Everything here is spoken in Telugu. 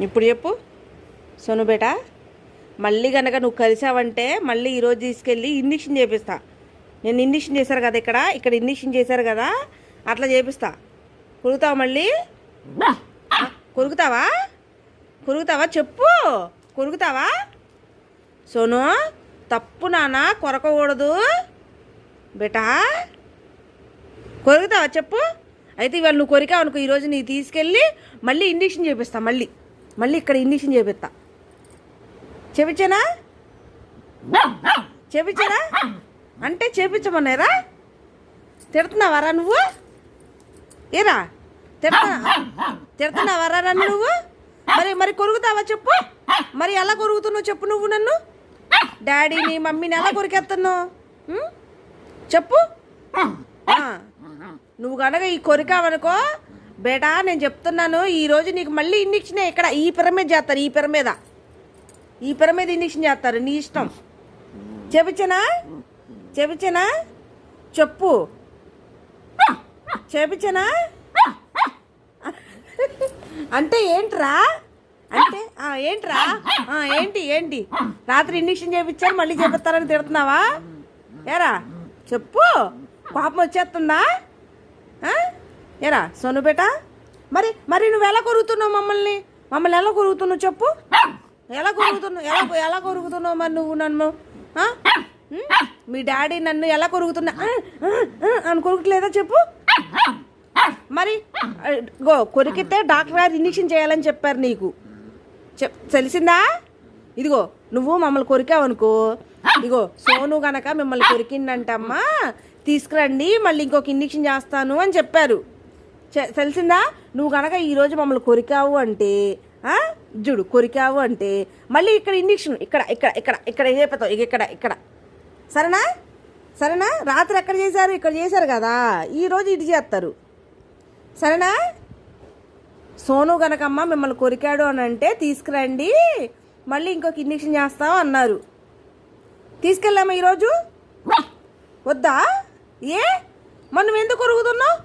ఇప్పుడు చెప్పు సోను బేటా, మళ్ళీ కనుక నువ్వు కలిసావంటే మళ్ళీ ఈరోజు తీసుకెళ్ళి ఇంజక్షన్ చేపిస్తా. నేను ఇంజక్షన్ చేశారు కదా, ఇక్కడ ఇంజక్షన్ చేశారు కదా, అట్లా చేపిస్తా. కొరుకుతావా మళ్ళీ? కొరుకుతావా? కొరుకుతావా చెప్పు, కొరుకుతావా? సోను తప్పు నాన్న, కొరకకూడదు బేటా. కొరుకుతావా చెప్పు? అయితే ఇవాళ నువ్వు కొరికావు అనుకో, ఈరోజు నీ తీసుకెళ్ళి మళ్ళీ ఇంజక్షన్ చేపిస్తా. మళ్ళీ ఇక్కడ ఇంజక్షన్ చేపిస్తా. చేపించానా? చేపించానా అంటే చేపించమన్నారా? తిడుతున్నావారా నువ్వు? ఏరా తిడుతున్నావారా నన్ను నువ్వు? మరి కొరుకుతావా చెప్పు? మరి ఎలా కొరుకుతున్నావు చెప్పు? నువ్వు నన్ను డాడీని మమ్మీని ఎలా కొరికేస్తున్నావు చెప్పు? నువ్వు కనుక ఈ కొరికావనుకో బేటా, నేను చెప్తున్నాను, ఈరోజు నీకు మళ్ళీ ఇంజక్షన్ ఇక్కడ ఈ పిర మీద చేస్తారు. ఈ పిర మీద ఇంజక్షన్ చేస్తారు, నీ ఇష్టం. చేపించనా? చెప్పు, చేపించనా? అంటే ఏంట్రా? ఏంటి రాత్రి ఇంజక్షన్ చేయించారు మళ్ళీ చేపిస్తారని తిడుతున్నావా? ఏరా చెప్పు, కోపం వచ్చేస్తుందా? ఏరా సోను బేటా, మరి నువ్వు ఎలా కొరుగుతున్నావు మమ్మల్ని ఎలా కొరుగుతున్నావు చెప్పు? ఎలా కొరుగుతున్నావు మరి నువ్వు నన్ను? మీ డాడీ నన్ను ఎలా కొరుగుతున్నా అని కొరుకులేదా చెప్పు? మరి కొరికితే డాక్టర్ గారు ఇంజక్షన్ చేయాలని చెప్పారు నీకు, తెలిసిందా? ఇదిగో నువ్వు మమ్మల్ని కొరికావనుకో, ఇగో సోను గనక మిమ్మల్ని కొరికిందంటమ్మా, తీసుకురండి మళ్ళీ ఇంకొక ఇంజక్షన్ చేస్తాను అని చెప్పారు, తెలిసిందా? నువ్వు కనుక ఈరోజు మమ్మల్ని కొరికావు అంటే జుడు కొరికావు అంటే మళ్ళీ ఇక్కడ ఇంజక్షన్ ఇక్కడ చేపుతావు. ఇక్కడ సరేనా? రాత్రి ఎక్కడ చేశారు? ఇక్కడ చేశారు కదా, ఈరోజు ఇటు చేస్తారు. సరేనా? సోను గనకమ్మ మిమ్మల్ని కొరికాడు అని అంటే తీసుకురండి మళ్ళీ ఇంకొక ఇంజక్షన్ చేస్తావు అన్నారు. తీసుకెళ్ళామా ఈరోజు? వద్దా? ఏ మరి నువ్వెందుకు కొరుగుతున్నావు?